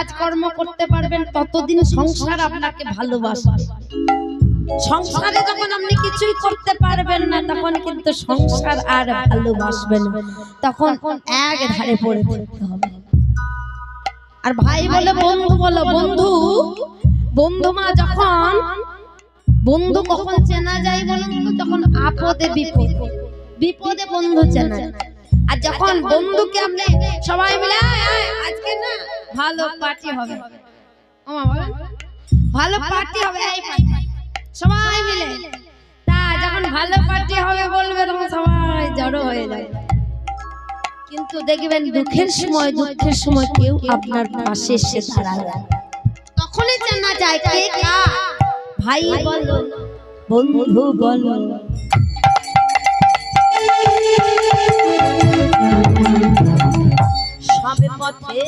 কাজকর্ম করতে পারবেন ততদিন সংসার আপনাকে ভালোবাসবে। সংসারে যখন আপনি কিছুই করতে পারবেন না তখন কিন্তু সংসার আর ভালোবাসবে না, তখন এক ধারে পড়ে থাকতে হবে। আর ভাই বলে বন্ধু বলো, বন্ধু বন্ধু মা যখন বন্ধু কখন চেনা যায় বলুন তো? যখন আপদে বিপদে, বিপদে বন্ধু চেনা যায়। আর যখন বন্ধুকে আপনি সবাই মিলে আজকে না ভালো পার্টি হবে, ভালো পার্টি হবে, সবাই মিলে তা যখন ভালো পার্টি হবে বলবে তখন সবাই জড়ো হয়ে যাবে। কিন্তু দেখবেন দুঃখের সময় কেউ আপনার পাশে এসে দাঁড়ায়, তখনই চেনা যায় কে কার। ভাই বলো বন্ধু বলো, সবে পথে